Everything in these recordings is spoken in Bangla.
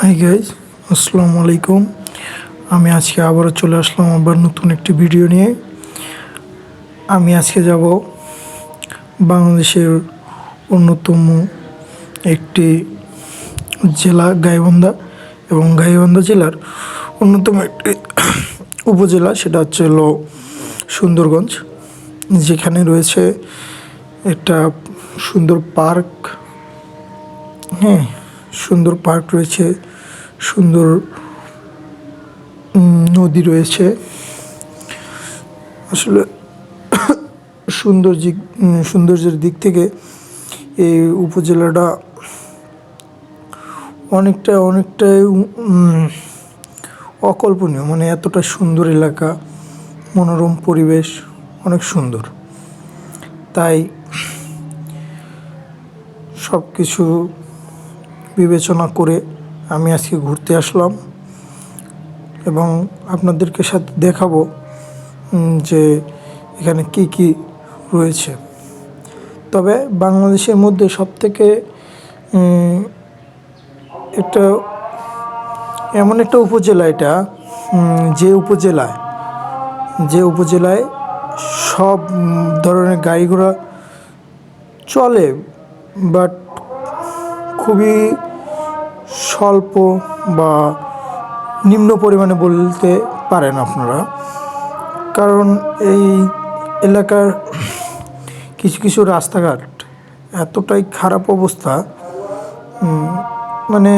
হাই গাইজ, আসসালামু আলাইকুম। আমি আজকে আবারও চলে আসলাম আবার নতুন একটি ভিডিও নিয়ে। আমি আজকে যাব বাংলাদেশের অন্যতম একটি জেলা গাইবান্ধা, এবং গাইবান্ধা জেলার অন্যতম একটি উপজেলা, সেটা হচ্ছে হলো সুন্দরগঞ্জ, যেখানে রয়েছে একটা সুন্দর পার্ক। হ্যাঁ, সুন্দর পার্ক রয়েছে, সুন্দর নদী রয়েছে। আসলে সৌন্দর্যের দিক থেকে এই উপজেলাটা অনেকটাই অকল্পনীয়। মানে এতটা সুন্দর এলাকা, মনোরম পরিবেশ, অনেক সুন্দর। তাই সব কিছু বিবেচনা করে আমি আজকে ঘুরতে আসলাম এবং আপনাদেরকে সাথে দেখাবো যে এখানে কি কি রয়েছে। তবে বাংলাদেশের মধ্যে সবথেকে একটা এমন একটা উপজেলা এটা, যে উপজেলায় সব ধরনের গাড়ি ঘোড়া চলে, বাট খুবই স্বল্প বা নিম্ন পরিমাণে বলতে পারেন আপনারা। কারণ এই এলাকার কিছু কিছু রাস্তাঘাট এতটাই খারাপ অবস্থা, মানে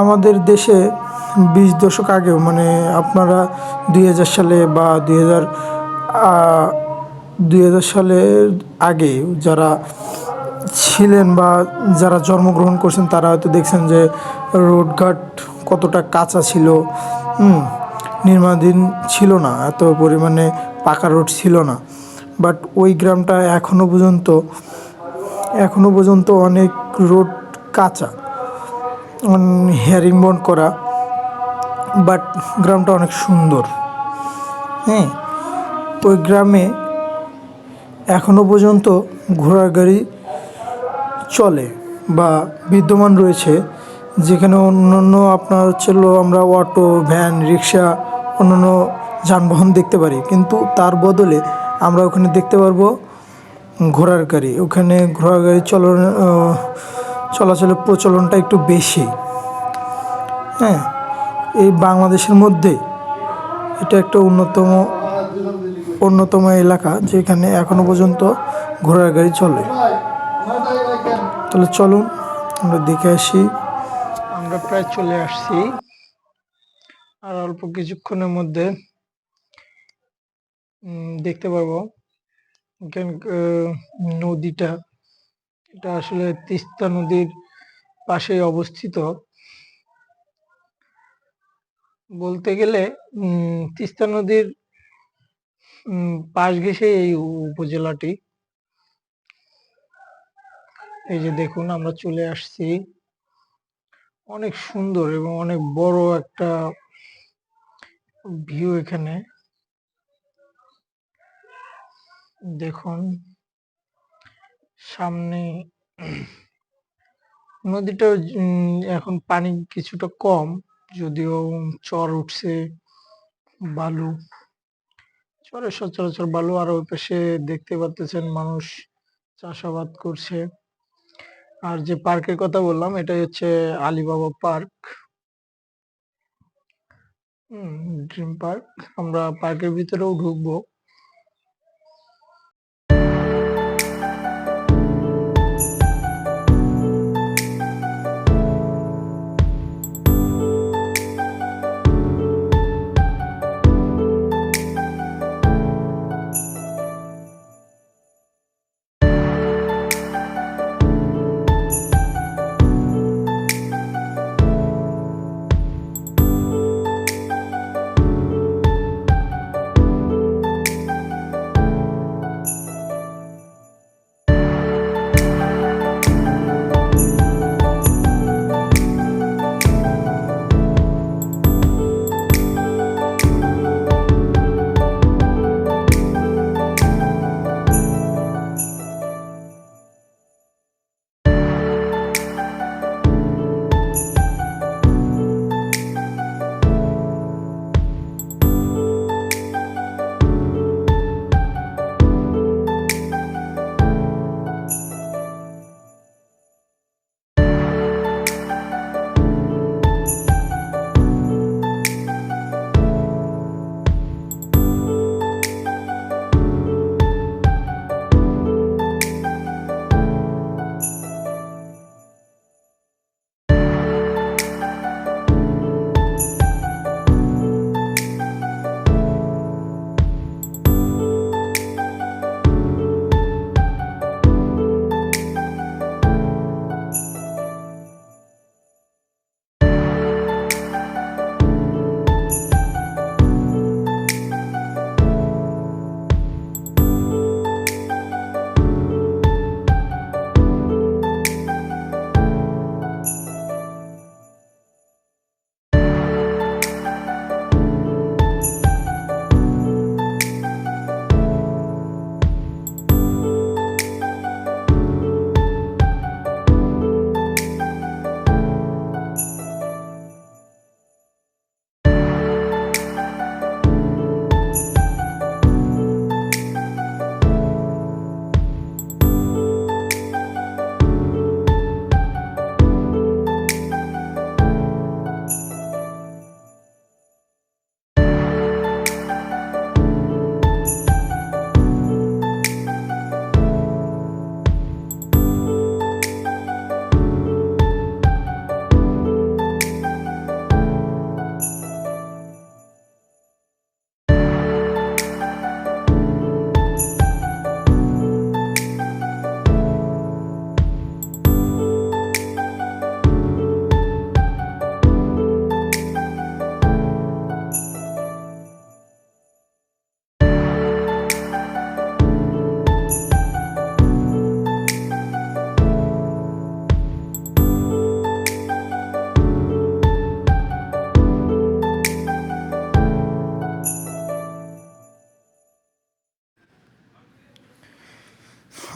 আমাদের দেশে 20 দশক আগেও, মানে আপনারা 2000 সালে বা 2000 সালের আগে যারা ছিলেন বা যারা জন্মগ্রহণ করছেন তারা হয়তো দেখছেন যে রোডঘাট কতটা কাঁচা ছিল, নির্মাণাধীন ছিল না, এত পরিমাণে পাকা রোড ছিল না। বাট ওই গ্রামটা এখনও পর্যন্ত অনেক রোড কাঁচা, হেয়ারিং করা, বাট গ্রামটা অনেক সুন্দর। হ্যাঁ, ওই গ্রামে এখনও পর্যন্ত ঘোড়ার গাড়ি চলে বা বিদ্যমান রয়েছে, যেখানে অন্যান্য আপনার ছিল আমরা অটো, ভ্যান, রিক্সা, অন্যান্য যানবাহন দেখতে পারি, কিন্তু তার বদলে আমরা ওখানে দেখতে পারবো ঘোড়ার গাড়ি। ওখানে ঘোড়ার গাড়ি চলাচলের প্রচলনটা একটু বেশি। হ্যাঁ, এই বাংলাদেশের মধ্যে এটা একটা অন্যতম এলাকা যেখানে এখনো পর্যন্ত ঘোড়ার গাড়ি চলে। তাহলে চলুন আমরা দেখে আসি। আমরা প্রায় চলে আসছি, আর অল্প কিছুক্ষণের মধ্যে দেখতে পারবো নদীটা। এটা আসলে তিস্তা নদীর পাশে অবস্থিত। বলতে গেলে তিস্তা নদীর পাশ ঘেঁষে এই উপজেলাটি। এই যে দেখুন, আমরা চলে আসছি। অনেক সুন্দর এবং অনেক বড় একটা ভিউ এখানে দেখুন। সামনে নদীটা এখন পানি কিছুটা কম, যদিও চর উঠছে, বালু, চরে সচরাচর বালু। আর ওই পাশে দেখতে পাচ্ছেন মানুষ চাষাবাদ করছে। আর যে পার্কের কথা বললাম, এটাই হচ্ছে আলীবাবা পার্ক, ড্রিম পার্ক। আমরা পার্কের ভিতরেও ঢুকবো।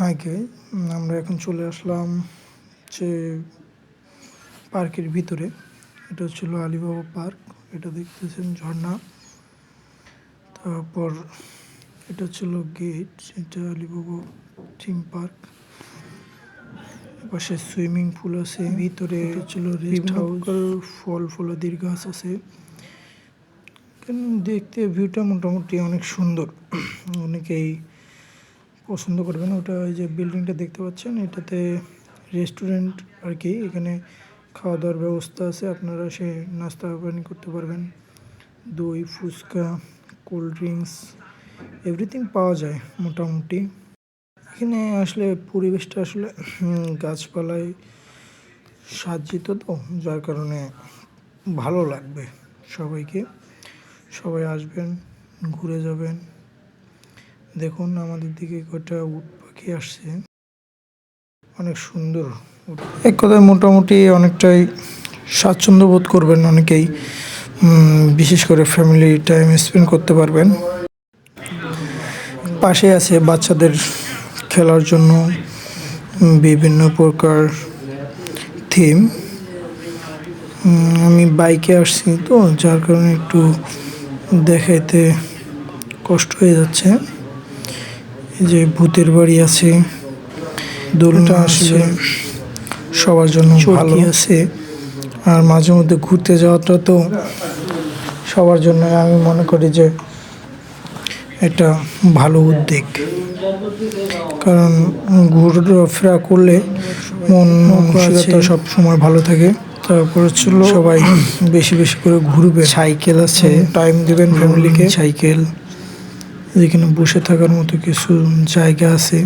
আগে আমরা এখন চলে আসলাম যে পার্কের ভিতরে। এটা হচ্ছিল আলিবাবা পার্ক, এটা দেখতেছেন ঝর্ণা। তারপর এটা ছিল গেট, এটা আলিবাবা থিম পার্ক। পাশে সুইমিং পুল আছে, ভিতরে ছিল রেস্ট হাউস, ফল ফলাদির গাছ আছে। দেখতে ভিউটা মোটামুটি অনেক সুন্দর, অনেকেই পছন্দ করবেন। ওটা ওই যে বিল্ডিংটা দেখতে পাচ্ছেন, এটাতে রেস্টুরেন্ট আর কি। এখানে খাওয়া দাওয়ার ব্যবস্থা আছে, আপনারা সে নাস্তা পানি করতে পারবেন। দই, ফুচকা, কোল্ড ড্রিঙ্কস এভরিথিং পাওয়া যায় মোটামুটি। এখানে আসলে পরিবেশটা আসলে গাছপালায় সাজ্জিত, তো যার কারণে ভালো লাগবে সবাইকে। সবাই আসবেন, ঘুরে যাবেন। দেখুন আমাদের দিকে কয়টা উট পাখি আসছে, অনেক সুন্দর। এক কথায় মোটামুটি অনেকটাই স্বাচ্ছন্দ্য বোধ করবেন অনেকেই, বিশেষ করে ফ্যামিলি টাইম স্পেন্ড করতে পারবেন। পাশে আছে বাচ্চাদের খেলার জন্য বিভিন্ন প্রকার থিম। আমি বাইকে আসছি তো, যার কারণে একটু দেখাইতে কষ্ট হয়ে যাচ্ছে। এই যে ভূতের বাড়ি আছে, দোলনা আসলে সবার জন্য ভালো আছে। আর মাঝে মধ্যে ঘুরতে যাওয়াটা তো সবার জন্য, আমি মনে করি যে এটা ভালো উদ্যোগ। কারণ ঘোরাফেরা করলে মন মানসিকতা সব সময় ভালো থাকে। তারপর ছিল সবাই বেশি বেশি করে ঘুরবে। সাইকেল আছে, টাইম দেবেন ফ্যামিলিকে। সাইকেল, যেখানে বসে থাকার মতো কিছু জায়গা আছে।